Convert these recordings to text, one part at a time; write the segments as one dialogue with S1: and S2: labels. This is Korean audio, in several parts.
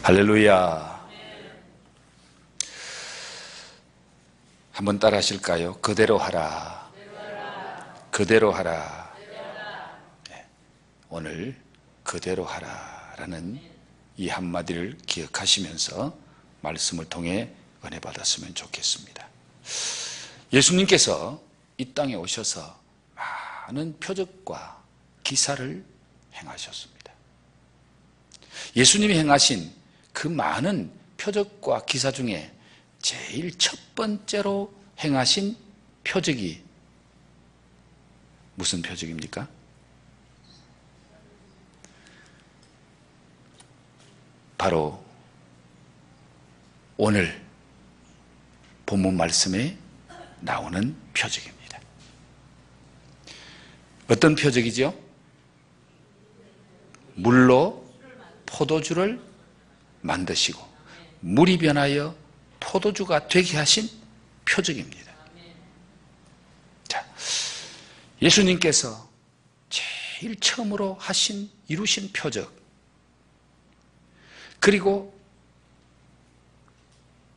S1: 할렐루야. 한번 따라 하실까요? 그대로 하라. 그대로 하라. 네. 오늘 그대로 하라라는 이 한마디를 기억하시면서 말씀을 통해 은혜 받았으면 좋겠습니다. 예수님께서 이 땅에 오셔서 많은 표적과 기사를 행하셨습니다. 예수님이 행하신 그 많은 표적과 기사 중에 제일 첫 번째로 행하신 표적이 무슨 표적입니까? 바로 오늘 본문 말씀에 나오는 표적입니다. 어떤 표적이죠? 물로 포도주를 만드시고 물이 변하여 포도주가 되게 하신 표적입니다. 자, 예수님께서 제일 처음으로 이루신 표적, 그리고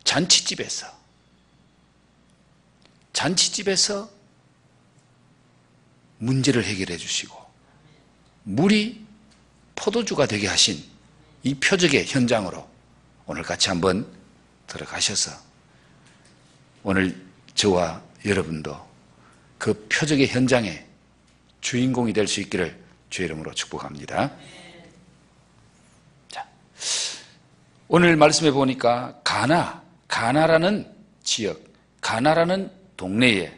S1: 잔치집에서 문제를 해결해 주시고 물이 포도주가 되게 하신 이 표적의 현장으로 오늘 같이 한번 들어가셔서 오늘 저와 여러분도 그 표적의 현장의 주인공이 될 수 있기를 주의 이름으로 축복합니다. 자, 오늘 말씀해 보니까 가나라는 지역, 가나라는 동네에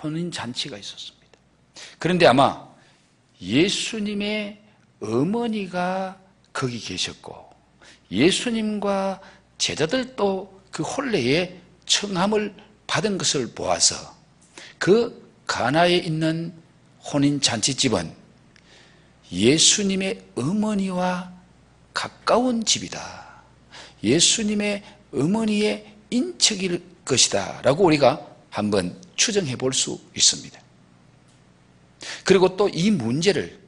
S1: 혼인잔치가 있었습니다. 그런데 아마 예수님의 어머니가 거기 계셨고 예수님과 제자들도 그 혼례에 청함을 받은 것을 보아서 그 가나에 있는 혼인잔치집은 예수님의 어머니와 가까운 집이다. 예수님의 어머니의 인척일 것이다 라고 우리가 한번 추정해 볼 수 있습니다. 그리고 또 이 문제를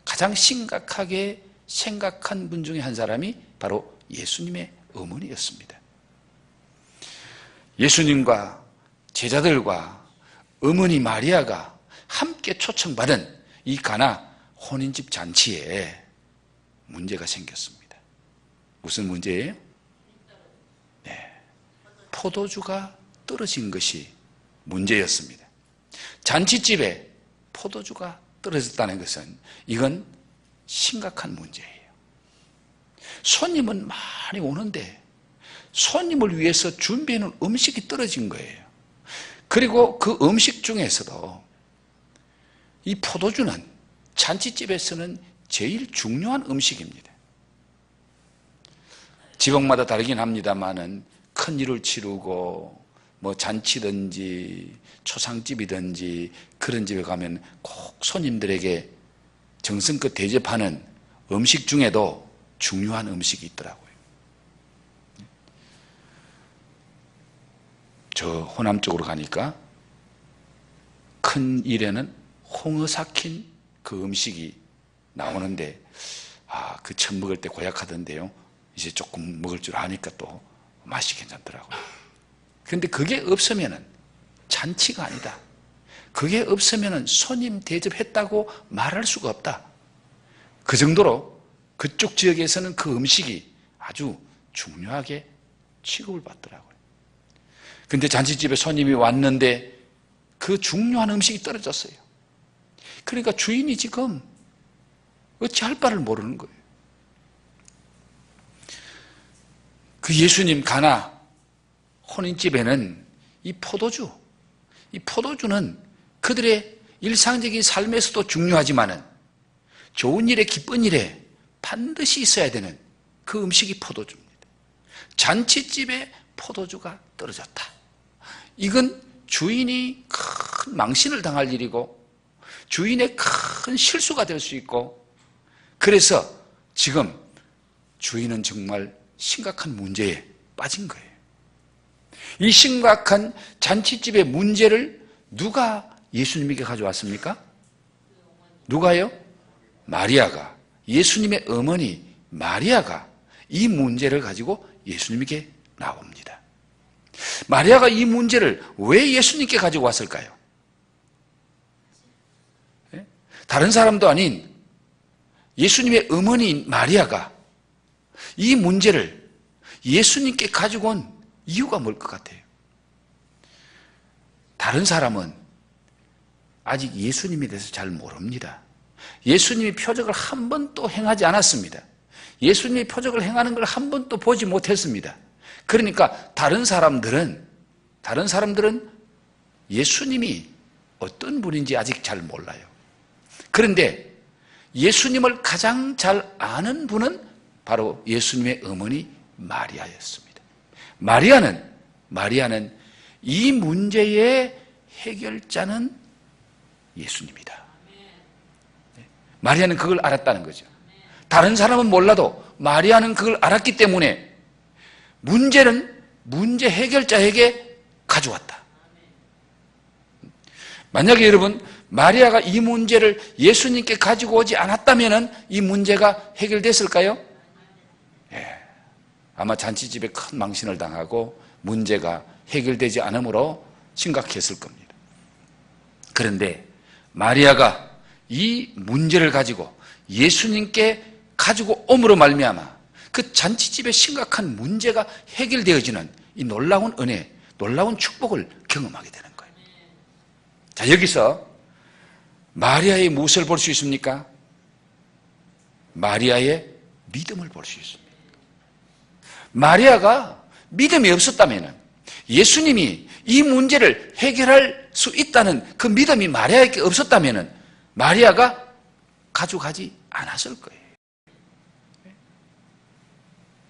S1: 가장 심각하게 생각한 분 중에 한 사람이 바로 예수님의 어머니였습니다. 예수님과 제자들과 어머니 마리아가 함께 초청받은 이 가나 혼인집 잔치에 문제가 생겼습니다. 무슨 문제예요? 네, 포도주가 떨어진 것이 문제였습니다. 잔치집에 포도주가 떨어졌다는 것은 이건 심각한 문제예요. 손님은 많이 오는데 손님을 위해서 준비해놓은 음식이 떨어진 거예요. 그리고 그 음식 중에서도 이 포도주는 잔치집에서는 제일 중요한 음식입니다. 지역마다 다르긴 합니다만은 큰 일을 치르고 뭐 잔치든지 초상집이든지 그런 집에 가면 꼭 손님들에게 정성껏 대접하는 음식 중에도 중요한 음식이 있더라고요. 저 호남 쪽으로 가니까 큰 일에는 홍어 삭힌 그 음식이 나오는데 그 처음 먹을 때 고약하던데요. 이제 조금 먹을 줄 아니까 또 맛이 괜찮더라고요. 그런데 그게 없으면은 잔치가 아니다. 그게 없으면은 손님 대접했다고 말할 수가 없다. 그 정도로 그쪽 지역에서는 그 음식이 아주 중요하게 취급을 받더라고요. 근데 잔치집에 손님이 왔는데 그 중요한 음식이 떨어졌어요. 그러니까 주인이 지금 어찌할 바를 모르는 거예요. 그 예수님 가나 혼인집에는 이 포도주는 그들의 일상적인 삶에서도 중요하지만은 좋은 일에 기쁜 일에 반드시 있어야 되는 그 음식이 포도주입니다. 잔치집에 포도주가 떨어졌다. 이건 주인이 큰 망신을 당할 일이고 주인의 큰 실수가 될 수 있고 그래서 지금 주인은 정말 심각한 문제에 빠진 거예요. 이 심각한 잔치집의 문제를 누가 예수님에게 가져왔습니까? 누가요? 마리아가, 예수님의 어머니 마리아가 이 문제를 가지고 예수님께 나옵니다. 마리아가 이 문제를 왜 예수님께 가지고 왔을까요? 다른 사람도 아닌 예수님의 어머니인 마리아가 이 문제를 예수님께 가지고 온 이유가 뭘 것 같아요? 다른 사람은 아직 예수님에 대해서 잘 모릅니다. 예수님이 표적을 한 번도 행하지 않았습니다. 예수님이 표적을 행하는 걸 한 번도 보지 못했습니다. 그러니까 다른 사람들은 예수님이 어떤 분인지 아직 잘 몰라요. 그런데 예수님을 가장 잘 아는 분은 바로 예수님의 어머니 마리아였습니다. 마리아는 이 문제의 해결자는 예수님이다. 마리아는 그걸 알았다는 거죠. 다른 사람은 몰라도 마리아는 그걸 알았기 때문에 문제 해결자에게 가져왔다. 만약에 여러분 마리아가 이 문제를 예수님께 가지고 오지 않았다면 이 문제가 해결됐을까요? 예, 아마 잔치집에 큰 망신을 당하고 문제가 해결되지 않으므로 심각했을 겁니다. 그런데 마리아가 이 문제를 가지고 예수님께 가지고 옴으로 말미암아 그 잔치집의 심각한 문제가 해결되어지는 이 놀라운 은혜, 놀라운 축복을 경험하게 되는 거예요. 자, 여기서 마리아의 무엇을 볼 수 있습니까? 마리아의 믿음을 볼 수 있습니다. 마리아가 믿음이 없었다면 예수님이 이 문제를 해결할 수 있다는 그 믿음이 마리아에게 없었다면 마리아가 가져가지 않았을 거예요.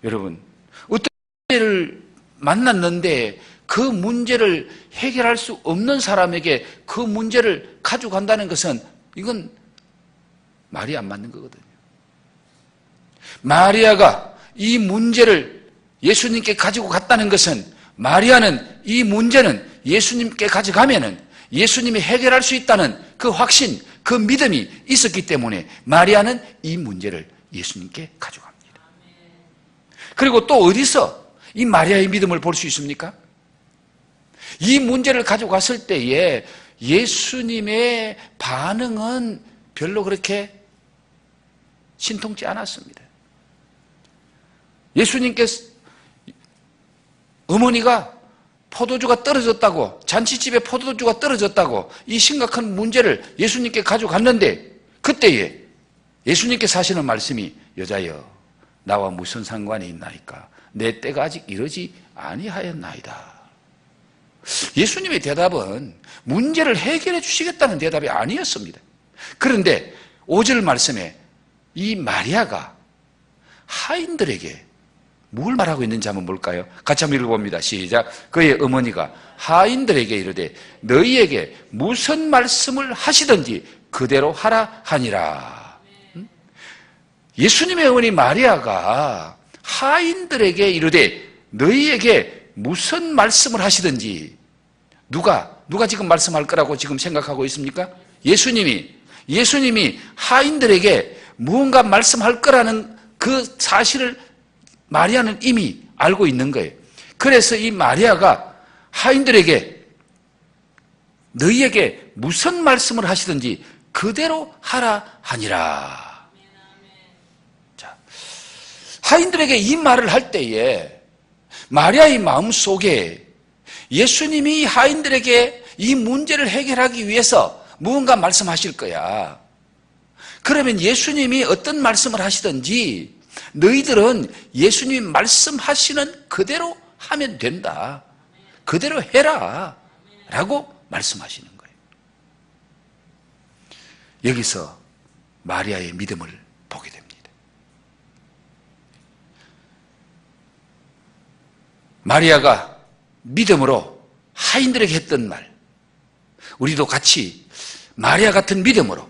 S1: 여러분, 어떤 문제를 만났는데 그 문제를 해결할 수 없는 사람에게 그 문제를 가져간다는 것은 이건 말이 안 맞는 거거든요. 마리아가 이 문제를 예수님께 가지고 갔다는 것은 마리아는 이 문제는 예수님께 가져가면은 예수님이 해결할 수 있다는 그 확신, 그 믿음이 있었기 때문에 마리아는 이 문제를 예수님께 가져갑니다. 그리고 또 어디서 이 마리아의 믿음을 볼 수 있습니까? 이 문제를 가져갔을 때에 예수님의 반응은 별로 그렇게 신통치 않았습니다. 예수님께서 어머니가 포도주가 떨어졌다고, 잔치집에 포도주가 떨어졌다고 이 심각한 문제를 예수님께 가져갔는데 그때에 예수님께서 하시는 말씀이 여자여 나와 무슨 상관이 있나이까 내 때가 아직 이르지 아니하였나이다. 예수님의 대답은 문제를 해결해 주시겠다는 대답이 아니었습니다. 그런데 5절 말씀에 이 마리아가 하인들에게 뭘 말하고 있는지 한번 볼까요? 같이 한번 읽어봅니다. 시작. 그의 어머니가 하인들에게 이르되 너희에게 무슨 말씀을 하시든지 그대로 하라 하니라. 예수님의 어머니 마리아가 하인들에게 이르되 너희에게 무슨 말씀을 하시든지 누가 지금 말씀할 거라고 지금 생각하고 있습니까? 예수님이 하인들에게 무언가 말씀할 거라는 그 사실을 마리아는 이미 알고 있는 거예요. 그래서 이 마리아가 하인들에게 너희에게 무슨 말씀을 하시든지 그대로 하라 하니라. 자, 하인들에게 이 말을 할 때에 마리아의 마음속에 예수님이 하인들에게 이 문제를 해결하기 위해서 무언가 말씀하실 거야. 그러면 예수님이 어떤 말씀을 하시든지 너희들은 예수님이 말씀하시는 그대로 하면 된다. 그대로 해라. 라고 말씀하시는 거예요. 여기서 마리아의 믿음을 보게 됩니다. 마리아가 믿음으로 하인들에게 했던 말, 우리도 같이 마리아 같은 믿음으로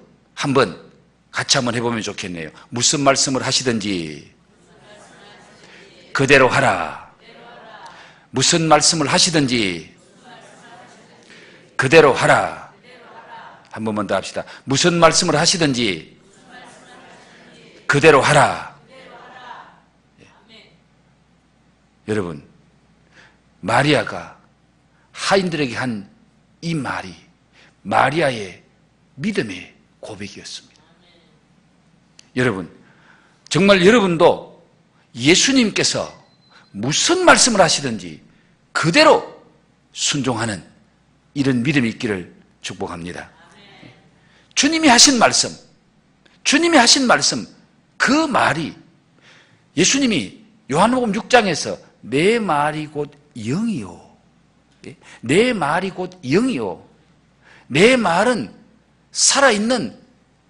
S1: 같이 한번 해보면 좋겠네요. 무슨 말씀을 하시든지 그대로 하라. 무슨 말씀을 하시든지 그대로 하라. 한 번만 더 합시다. 무슨 말씀을 하시든지 그대로 하라. 여러분, 마리아가 하인들에게 한 이 말이 마리아의 믿음의 고백이었습니다. 여러분, 정말 여러분도 예수님께서 무슨 말씀을 하시든지 그대로 순종하는 이런 믿음이 있기를 축복합니다. 주님이 하신 말씀, 그 말이 예수님이 요한복음 6장에서 내 말이 곧 영이요. 내 말이 곧 영이요. 내 말은 살아있는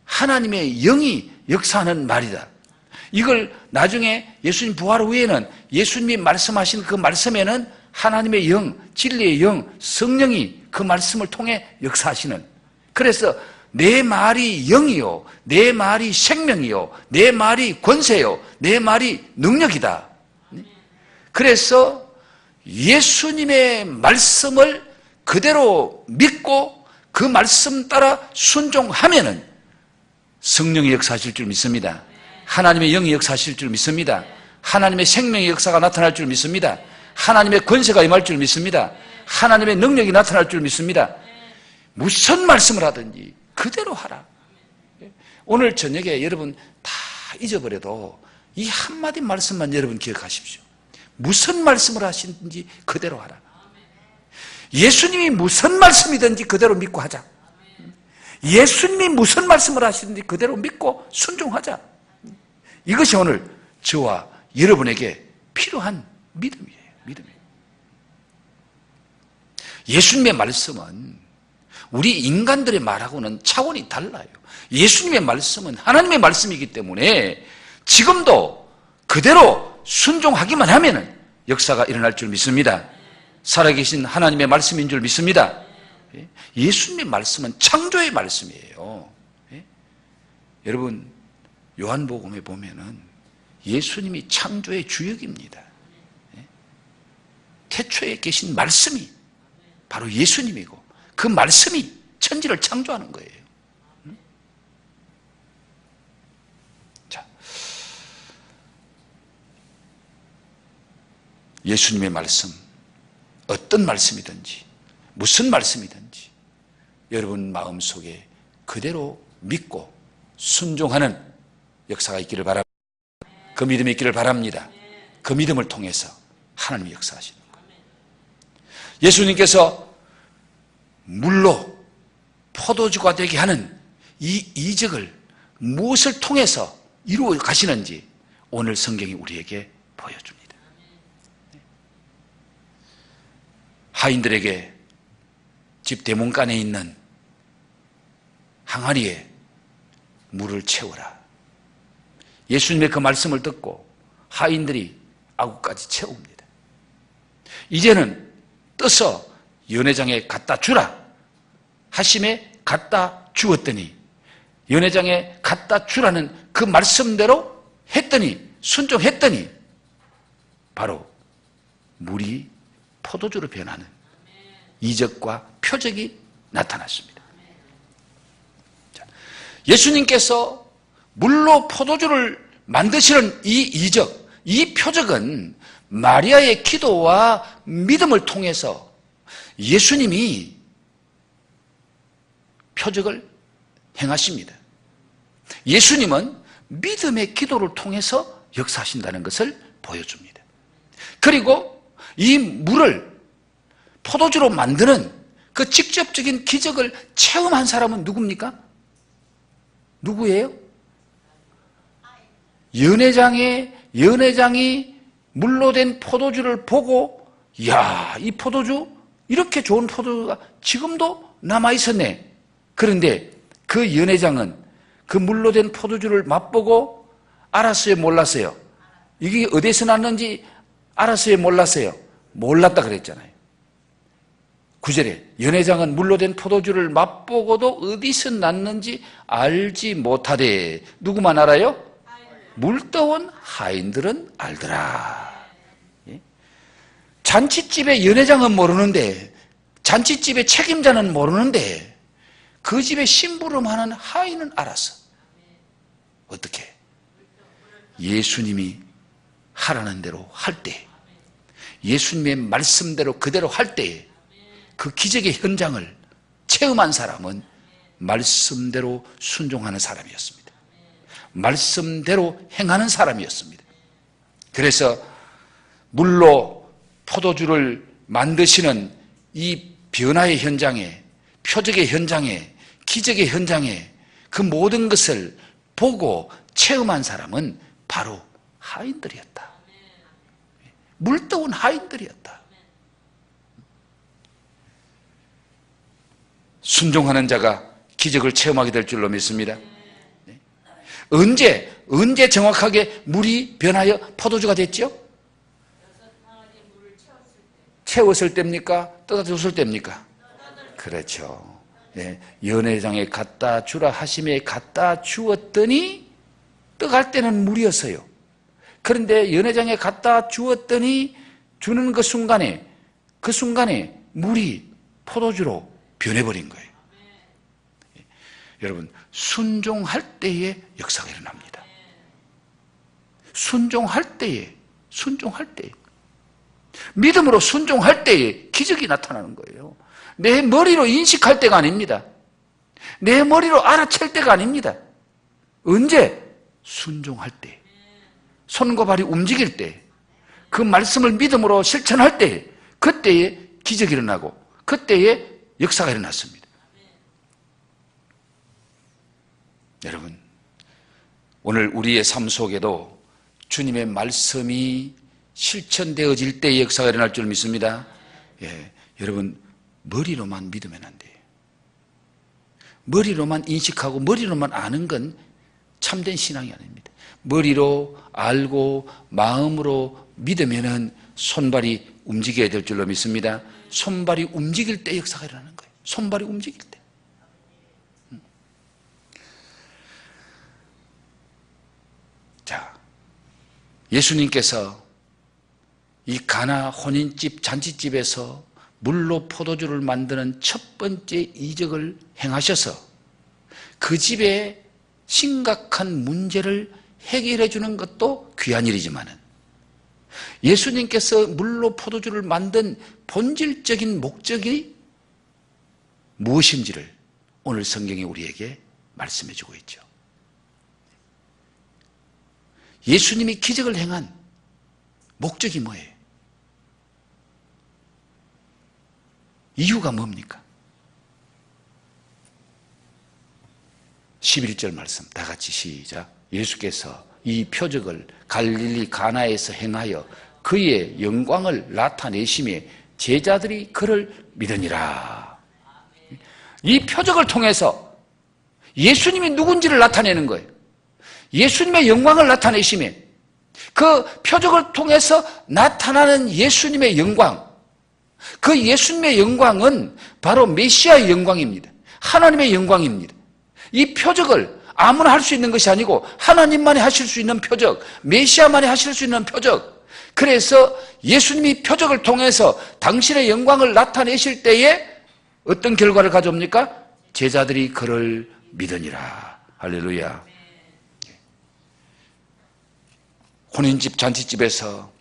S1: 하나님의 영이 역사하는 말이다. 이걸 나중에 예수님 부활 후에는 예수님이 말씀하신 그 말씀에는 하나님의 영, 진리의 영, 성령이 그 말씀을 통해 역사하시는, 그래서 내 말이 영이요, 내 말이 생명이요, 내 말이 권세요, 내 말이 능력이다. 그래서 예수님의 말씀을 그대로 믿고 그 말씀 따라 순종하면은 성령이 역사하실 줄 믿습니다. 하나님의 영이 역사하실 줄 믿습니다. 하나님의 생명의 역사가 나타날 줄 믿습니다. 하나님의 권세가 임할 줄 믿습니다. 하나님의 능력이 나타날 줄 믿습니다. 무슨 말씀을 하든지 그대로 하라. 오늘 저녁에 여러분 다 잊어버려도 이 한마디 말씀만 여러분 기억하십시오. 무슨 말씀을 하시든지 그대로 하라. 예수님이 무슨 말씀이든지 그대로 믿고 하자. 예수님이 무슨 말씀을 하시든지 그대로 믿고 순종하자. 이것이 오늘 저와 여러분에게 필요한 믿음이에요. 믿음이에요. 예수님의 말씀은 우리 인간들의 말하고는 차원이 달라요. 예수님의 말씀은 하나님의 말씀이기 때문에 지금도 그대로 순종하기만 하면 역사가 일어날 줄 믿습니다. 살아계신 하나님의 말씀인 줄 믿습니다. 예수님의 말씀은 창조의 말씀이에요. 여러분, 요한복음에 보면은 예수님이 창조의 주역입니다. 태초에 계신 말씀이 바로 예수님이고 그 말씀이 천지를 창조하는 거예요. 예수님의 말씀, 어떤 말씀이든지 무슨 말씀이든지 여러분 마음속에 그대로 믿고 순종하는 역사가 있기를 바랍니다. 그 믿음이 있기를 바랍니다. 그 믿음을 통해서 하나님이 역사하시는 거예요. 예수님께서 물로 포도주가 되게 하는 이 이적을 무엇을 통해서 이루어 가시는지 오늘 성경이 우리에게 보여줍니다. 하인들에게 집 대문간에 있는 항아리에 물을 채우라. 예수님의 그 말씀을 듣고 하인들이 아구까지 채웁니다. 이제는 떠서 연회장에 갖다 주라 하심에 갖다 주었더니 연회장에 갖다 주라는 그 말씀대로 했더니 순종했더니 바로 물이 포도주로 변하는 이적과 표적이 나타났습니다. 예수님께서 물로 포도주를 만드시는 이 이적, 이 표적은 마리아의 기도와 믿음을 통해서 예수님이 표적을 행하십니다. 예수님은 믿음의 기도를 통해서 역사하신다는 것을 보여줍니다. 그리고 이 물을 포도주로 만드는 그 직접적인 기적을 체험한 사람은 누굽니까? 누구예요? 연회장이 물로 된 포도주를 보고, 이야, 이 포도주, 이렇게 좋은 포도주가 지금도 남아있었네. 그런데 그 연회장은 그 물로 된 포도주를 맛보고 알았어요, 몰랐어요? 이게 어디서 났는지 알았어요, 몰랐어요? 몰랐다 그랬잖아요. 9절에 연회장은 물로 된 포도주를 맛보고도 어디서 났는지 알지 못하되 누구만 알아요? 물떠온 하인들은 알더라. 잔치집의 연회장은 모르는데, 잔치집의 책임자는 모르는데 그 집에 심부름하는 하인은 알았어. 어떻게? 예수님이 하라는 대로 할 때 예수님의 말씀대로 그대로 할 때에 그 기적의 현장을 체험한 사람은 말씀대로 순종하는 사람이었습니다. 말씀대로 행하는 사람이었습니다. 그래서 물로 포도주를 만드시는 이 변화의 현장에, 표적의 현장에, 기적의 현장에 그 모든 것을 보고 체험한 사람은 바로 하인들이었다. 물떠온 하인들이었다. 순종하는 자가 기적을 체험하게 될 줄로 믿습니다. 언제 정확하게 물이 변하여 포도주가 됐죠? 채웠을 때입니까? 떠다줬을 때입니까? 그렇죠. 연회장에 갖다 주라 하심에 갖다 주었더니 떠갈 때는 물이었어요. 그런데 연회장에 갖다 주었더니 주는 그 순간에 물이 포도주로 변해버린 거예요. 여러분, 순종할 때에 역사가 일어납니다. 순종할 때에 믿음으로 순종할 때에 기적이 나타나는 거예요. 내 머리로 인식할 때가 아닙니다. 내 머리로 알아챌 때가 아닙니다. 언제? 순종할 때, 손과 발이 움직일 때, 그 말씀을 믿음으로 실천할 때, 그때에 기적이 일어나고 그때에 역사가 일어났습니다. 여러분, 오늘 우리의 삶 속에도 주님의 말씀이 실천되어질 때의 역사가 일어날 줄 믿습니다. 여러분, 머리로만 믿으면 안 돼요. 머리로만 인식하고 머리로만 아는 건 참된 신앙이 아닙니다. 머리로 알고 마음으로 믿으면은 손발이 움직여야 될 줄로 믿습니다. 손발이 움직일 때 역사가 일어나는 거예요. 손발이 움직일 때. 자, 예수님께서 이 가나 혼인집 잔치집에서 물로 포도주를 만드는 첫 번째 이적을 행하셔서 그 집에 심각한 문제를 해결해 주는 것도 귀한 일이지만은 예수님께서 물로 포도주를 만든 본질적인 목적이 무엇인지를 오늘 성경이 우리에게 말씀해 주고 있죠. 예수님이 기적을 행한 목적이 뭐예요? 이유가 뭡니까? 11절 말씀 다 같이 시작. 예수께서 이 표적을 갈릴리 가나에서 행하여 그의 영광을 나타내심에 제자들이 그를 믿으니라. 이 표적을 통해서 예수님이 누군지를 나타내는 거예요. 예수님의 영광을 나타내심에 그 표적을 통해서 나타나는 예수님의 영광, 그 예수님의 영광은 바로 메시아의 영광입니다. 하나님의 영광입니다. 이 표적을 아무나 할 수 있는 것이 아니고 하나님만이 하실 수 있는 표적, 메시아만이 하실 수 있는 표적. 그래서 예수님이 표적을 통해서 당신의 영광을 나타내실 때에 어떤 결과를 가져옵니까? 제자들이 그를 믿으니라. 할렐루야. 혼인집 잔치집에서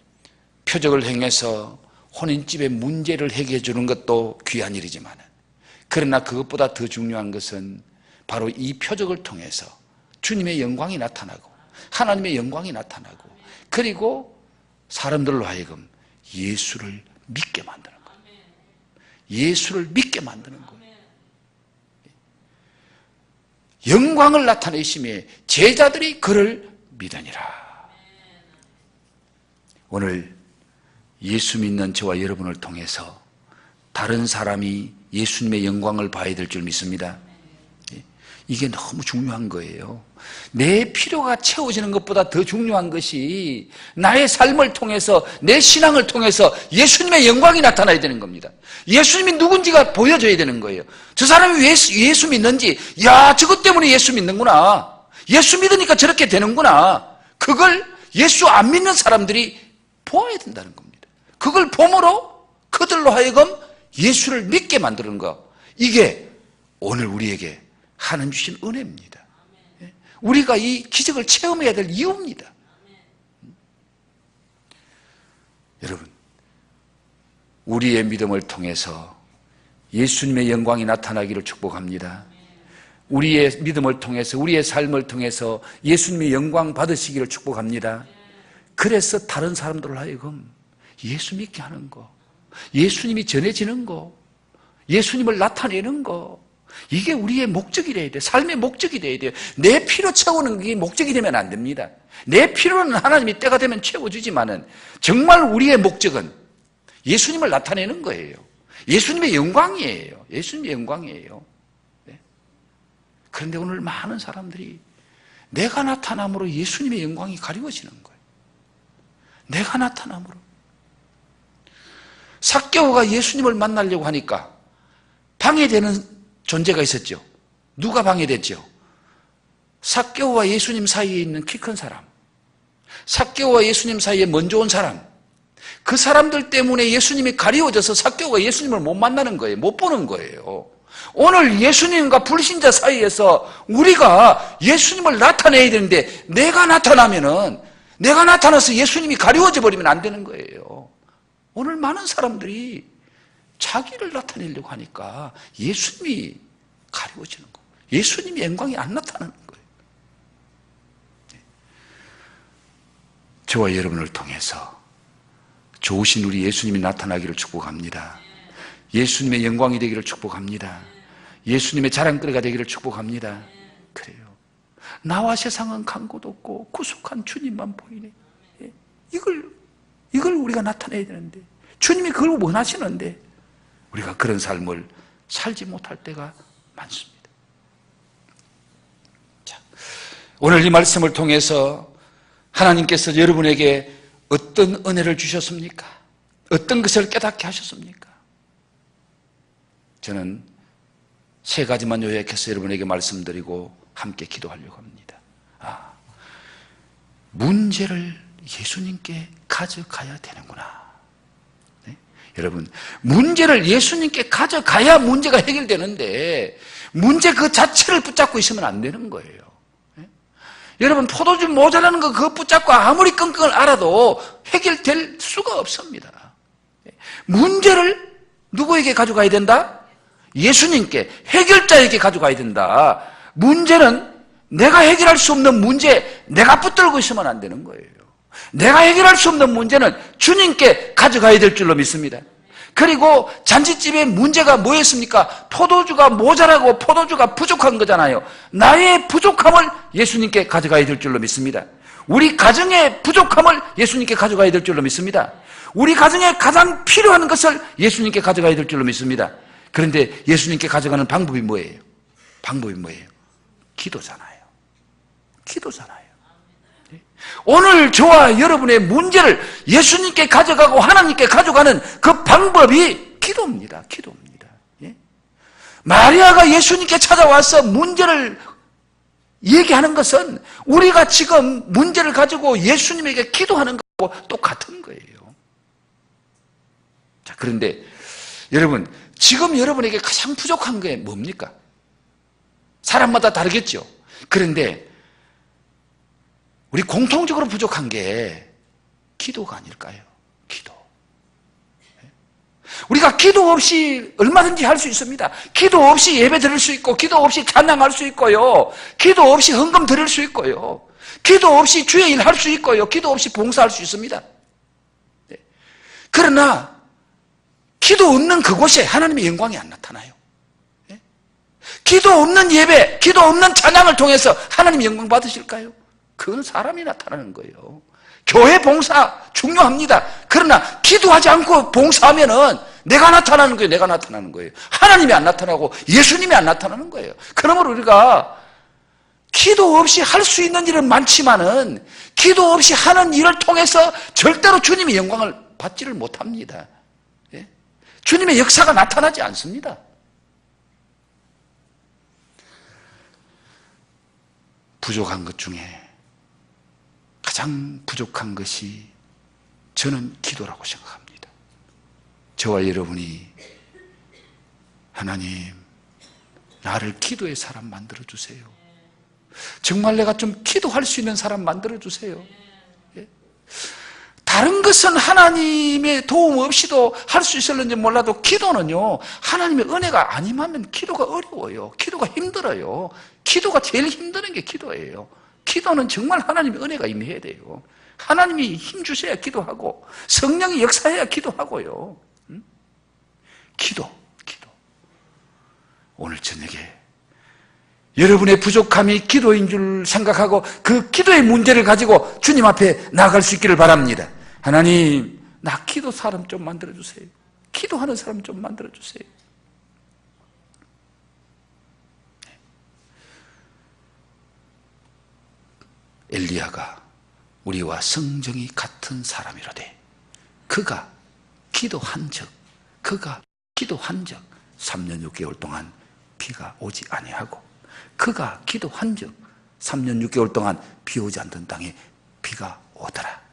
S1: 표적을 행해서 혼인집의 문제를 해결해 주는 것도 귀한 일이지만 그러나 그것보다 더 중요한 것은 바로 이 표적을 통해서 주님의 영광이 나타나고 하나님의 영광이 나타나고 그리고 사람들로 하여금 예수를 믿게 만드는 거예요. 예수를 믿게 만드는 거예요. 영광을 나타내심에 제자들이 그를 믿으니라. 오늘 예수 믿는 저와 여러분을 통해서 다른 사람이 예수님의 영광을 봐야 될 줄 믿습니다. 이게 너무 중요한 거예요. 내 필요가 채워지는 것보다 더 중요한 것이 나의 삶을 통해서 내 신앙을 통해서 예수님의 영광이 나타나야 되는 겁니다. 예수님이 누군지가 보여줘야 되는 거예요. 저 사람이 왜 예수 믿는지, 야, 저것 때문에 예수 믿는구나. 예수 믿으니까 저렇게 되는구나. 그걸 예수 안 믿는 사람들이 보아야 된다는 겁니다. 그걸 봄으로 그들로 하여금 예수를 믿게 만드는 거. 이게 오늘 우리에게 하나님 주신 은혜입니다. 우리가 이 기적을 체험해야 될 이유입니다. 여러분, 우리의 믿음을 통해서 예수님의 영광이 나타나기를 축복합니다. 우리의 믿음을 통해서, 우리의 삶을 통해서 예수님의 영광 받으시기를 축복합니다. 그래서 다른 사람들을 하여금 예수 믿게 하는 거, 예수님이 전해지는 거, 예수님을 나타내는 거, 이게 우리의 목적이 돼야 돼. 삶의 목적이 돼야 돼요. 내 필요 채우는 게 목적이 되면 안 됩니다. 내 필요는 하나님이 때가 되면 채워주지만은 정말 우리의 목적은 예수님을 나타내는 거예요. 예수님의 영광이에요. 예수님의 영광이에요. 네. 그런데 오늘 많은 사람들이 내가 나타남으로 예수님의 영광이 가리워지는 거예요. 내가 나타남으로. 삭개오가 예수님을 만나려고 하니까 방해되는 존재가 있었죠. 누가 방해됐죠? 삭개오와 예수님 사이에 있는 키 큰 사람, 삭개오와 예수님 사이에 먼저 온 사람, 그 사람들 때문에 예수님이 가리워져서 삭개오가 예수님을 못 만나는 거예요. 못 보는 거예요. 오늘 예수님과 불신자 사이에서 우리가 예수님을 나타내야 되는데 내가 나타나면은, 내가 나타나서 예수님이 가리워져 버리면 안 되는 거예요. 오늘 많은 사람들이 자기를 나타내려고 하니까 예수님이 가리워지는 거예요. 예수님의 영광이 안 나타나는 거예요. 저와 여러분을 통해서 좋으신 우리 예수님이 나타나기를 축복합니다. 예수님의 영광이 되기를 축복합니다. 예수님의 자랑거리가 되기를 축복합니다. 그래요. 나와 세상은 간 곳 없고 구속한 주님만 보이네. 이걸 우리가 나타내야 되는데, 주님이 그걸 원하시는데 우리가 그런 삶을 살지 못할 때가 많습니다. 자, 오늘 이 말씀을 통해서 하나님께서 여러분에게 어떤 은혜를 주셨습니까? 어떤 것을 깨닫게 하셨습니까? 저는 세 가지만 요약해서 여러분에게 말씀드리고 함께 기도하려고 합니다. 문제를 예수님께 가져가야 되는구나. 네? 여러분, 문제를 예수님께 가져가야 문제가 해결되는데 문제 그 자체를 붙잡고 있으면 안 되는 거예요. 네? 여러분, 포도주 모자라는 거 그거 붙잡고 아무리 끙끙을 앓아도 해결될 수가 없습니다. 네? 문제를 누구에게 가져가야 된다? 예수님께, 해결자에게 가져가야 된다. 문제는 내가 해결할 수 없는 문제, 내가 붙들고 있으면 안 되는 거예요. 내가 해결할 수 없는 문제는 주님께 가져가야 될 줄로 믿습니다. 그리고 잔치집의 문제가 뭐였습니까? 포도주가 모자라고 포도주가 부족한 거잖아요. 나의 부족함을 예수님께 가져가야 될 줄로 믿습니다. 우리 가정의 부족함을 예수님께 가져가야 될 줄로 믿습니다. 우리 가정에 가장 필요한 것을 예수님께 가져가야 될 줄로 믿습니다. 그런데 예수님께 가져가는 방법이 뭐예요? 방법이 뭐예요? 기도잖아요. 기도잖아요. 오늘 저와 여러분의 문제를 예수님께 가져가고 하나님께 가져가는 그 방법이 기도입니다. 기도입니다. 예? 마리아가 예수님께 찾아와서 문제를 얘기하는 것은 우리가 지금 문제를 가지고 예수님에게 기도하는 것하고 똑같은 거예요. 자, 그런데 여러분, 지금 여러분에게 가장 부족한 게 뭡니까? 사람마다 다르겠죠. 그런데 우리 공통적으로 부족한 게 기도가 아닐까요? 기도. 우리가 기도 없이 얼마든지 할 수 있습니다. 기도 없이 예배 드릴 수 있고, 기도 없이 찬양할 수 있고요, 기도 없이 헌금 드릴 수 있고요, 기도 없이 주의 일 할 수 있고요, 기도 없이 봉사할 수 있습니다. 그러나 기도 없는 그곳에 하나님의 영광이 안 나타나요. 기도 없는 예배, 기도 없는 찬양을 통해서 하나님의 영광 받으실까요? 그건 사람이 나타나는 거예요. 교회 봉사 중요합니다. 그러나 기도하지 않고 봉사하면은 내가 나타나는 거예요. 내가 나타나는 거예요. 하나님이 안 나타나고 예수님이 안 나타나는 거예요. 그러므로 우리가 기도 없이 할 수 있는 일은 많지만은 기도 없이 하는 일을 통해서 절대로 주님의 영광을 받지를 못합니다. 예? 주님의 역사가 나타나지 않습니다. 부족한 것 중에 가장 부족한 것이 저는 기도라고 생각합니다. 저와 여러분이 하나님, 나를 기도의 사람 만들어주세요. 정말 내가 좀 기도할 수 있는 사람 만들어주세요. 예? 다른 것 이것은 하나님의 도움 없이도 할 수 있을는지 몰라도 기도는요, 하나님의 은혜가 아니면 기도가 어려워요. 기도가 힘들어요. 기도가 제일 힘드는 게 기도예요. 기도는 정말 하나님의 은혜가 임해야 돼요. 하나님이 힘 주셔야 기도하고 성령이 역사해야 기도하고요. 기도. 오늘 저녁에 여러분의 부족함이 기도인 줄 생각하고 그 기도의 문제를 가지고 주님 앞에 나아갈 수 있기를 바랍니다. 하나님, 나 기도 사람 좀 만들어주세요. 기도하는 사람 좀 만들어주세요. 엘리야가 우리와 성정이 같은 사람이로되 그가 기도한 적 3년 6개월 동안 비가 오지 아니하고 그가 기도한 적 3년 6개월 동안 비 오지 않던 땅에 비가 오더라.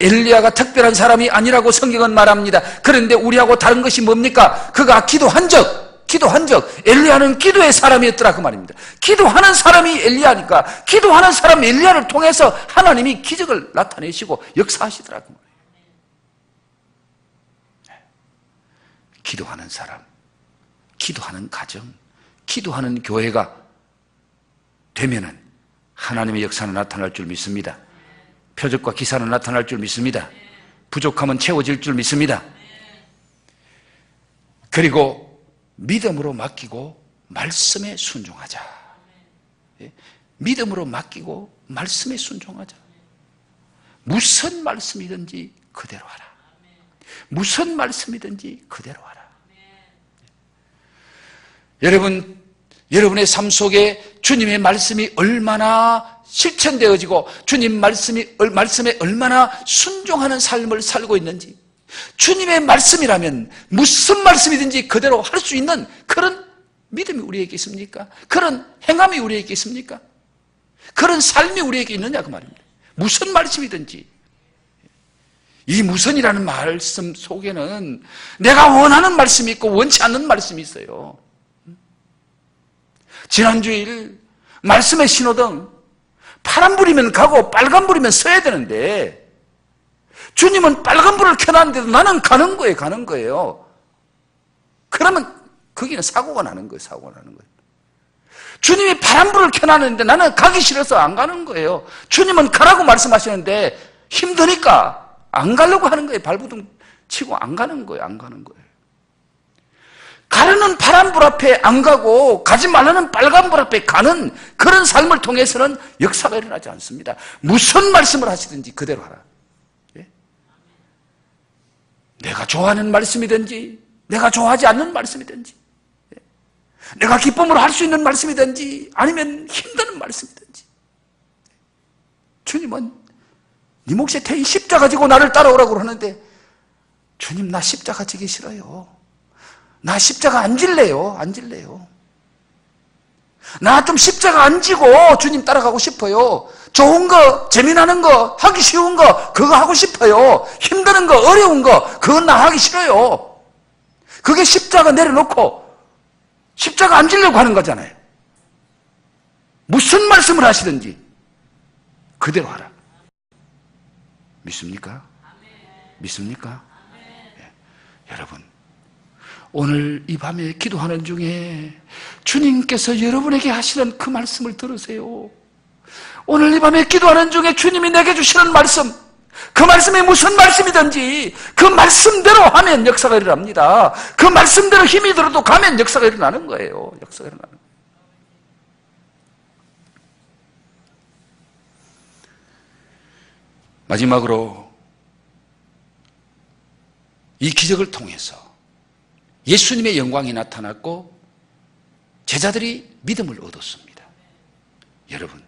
S1: 엘리야가 특별한 사람이 아니라고 성경은 말합니다. 그런데 우리하고 다른 것이 뭡니까? 그가 기도한 적 엘리야는 기도의 사람이었더라 그 말입니다. 기도하는 사람이 엘리야니까 기도하는 사람 엘리야를 통해서 하나님이 기적을 나타내시고 역사하시더라 그 말이에요. 기도하는 사람, 기도하는 가정, 기도하는 교회가 되면은 하나님의 역사는 나타날 줄 믿습니다. 표적과 기사는 나타날 줄 믿습니다. 부족함은 채워질 줄 믿습니다. 그리고 믿음으로 맡기고 말씀에 순종하자. 믿음으로 맡기고 말씀에 순종하자. 무슨 말씀이든지 그대로 하라. 무슨 말씀이든지 그대로 하라. 여러분의 삶 속에 주님의 말씀이 얼마나 실천되어지고 주님 말씀에 얼마나 순종하는 삶을 살고 있는지, 주님의 말씀이라면 무슨 말씀이든지 그대로 할 수 있는 그런 믿음이 우리에게 있습니까? 그런 행함이 우리에게 있습니까? 그런 삶이 우리에게 있느냐 그 말입니다. 무슨 말씀이든지. 이 무슨이라는 말씀 속에는 내가 원하는 말씀이 있고 원치 않는 말씀이 있어요. 지난주일 말씀의 신호등 파란불이면 가고 빨간불이면 서야 되는데 주님은 빨간불을 켜놨는데도 나는 가는 거예요. 그러면 거기는 사고가 나는 거예요. 주님이 파란불을 켜놨는데 나는 가기 싫어서 안 가는 거예요. 주님은 가라고 말씀하시는데 힘드니까 안 가려고 하는 거예요. 발부둥 치고 안 가는 거예요. 가려는 파란불 앞에 안 가고 가지 말라는 빨간불 앞에 가는 그런 삶을 통해서는 역사가 일어나지 않습니다. 무슨 말씀을 하시든지 그대로 하라. 예? 내가 좋아하는 말씀이든지 내가 좋아하지 않는 말씀이든지 내가 기쁨으로 할 수 있는 말씀이든지 아니면 힘드는 말씀이든지 주님은 네 몫에 태인 십자가 지고 나를 따라오라고 그러는데 주님 나 십자가 지기 싫어요. 나 십자가 안 질래요. 나 좀 십자가 안 지고 주님 따라가고 싶어요. 좋은 거, 재미나는 거, 하기 쉬운 거 그거 하고 싶어요. 힘드는 거, 어려운 거 그건 나 하기 싫어요. 그게 십자가 내려놓고 십자가 안 지려고 하는 거잖아요. 무슨 말씀을 하시든지 그대로 하라. 믿습니까? 네. 여러분 오늘 이 밤에 기도하는 중에 주님께서 여러분에게 하시는 그 말씀을 들으세요. 오늘 이 밤에 기도하는 중에 주님이 내게 주시는 말씀, 그 말씀이 무슨 말씀이든지 그 말씀대로 하면 역사가 일어납니다. 그 말씀대로 힘이 들어도 가면 역사가 일어나는 거예요. 마지막으로 이 기적을 통해서 예수님의 영광이 나타났고 제자들이 믿음을 얻었습니다. 여러분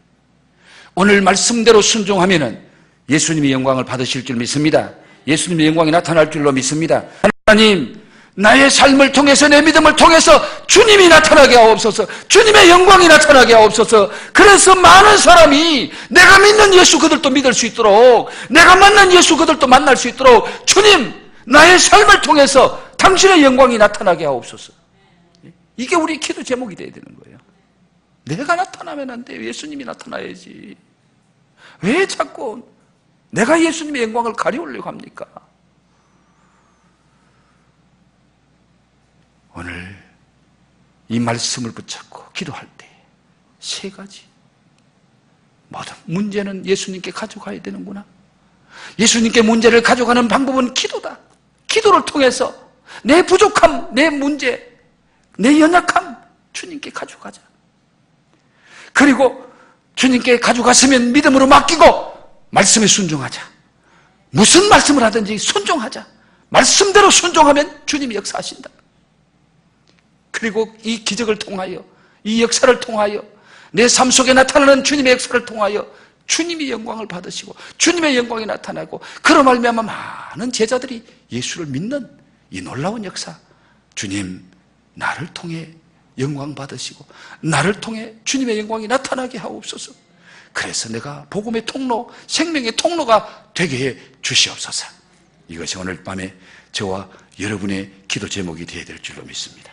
S1: 오늘 말씀대로 순종하면은 예수님의 영광을 받으실 줄 믿습니다. 예수님의 영광이 나타날 줄로 믿습니다. 하나님 나의 삶을 통해서 내 믿음을 통해서 주님이 나타나게 하옵소서. 주님의 영광이 나타나게 하옵소서. 그래서 많은 사람이 내가 믿는 예수 그들도 믿을 수 있도록 내가 만난 예수 그들도 만날 수 있도록 주님 나의 삶을 통해서 당신의 영광이 나타나게 하옵소서. 이게 우리 기도 제목이 되어야 되는 거예요. 내가 나타나면 안 돼요. 예수님이 나타나야지. 왜 자꾸 내가 예수님의 영광을 가려우려고 합니까? 오늘 이 말씀을 붙잡고 기도할 때 세 가지 모든 문제는 예수님께 가져가야 되는구나. 예수님께 문제를 가져가는 방법은 기도다. 기도를 통해서 내 부족함, 내 문제, 내 연약함 주님께 가져가자. 그리고 주님께 가져갔으면 믿음으로 맡기고 말씀에 순종하자. 무슨 말씀을 하든지 순종하자. 말씀대로 순종하면 주님이 역사하신다. 그리고 이 기적을 통하여, 이 역사를 통하여, 내 삶 속에 나타나는 주님의 역사를 통하여 주님이 영광을 받으시고 주님의 영광이 나타나고, 그로 말미암아 많은 제자들이 예수를 믿는 이 놀라운 역사, 주님 나를 통해 영광 받으시고 나를 통해 주님의 영광이 나타나게 하옵소서. 그래서 내가 복음의 통로, 생명의 통로가 되게 해 주시옵소서. 이것이 오늘 밤에 저와 여러분의 기도 제목이 되어야 될 줄로 믿습니다.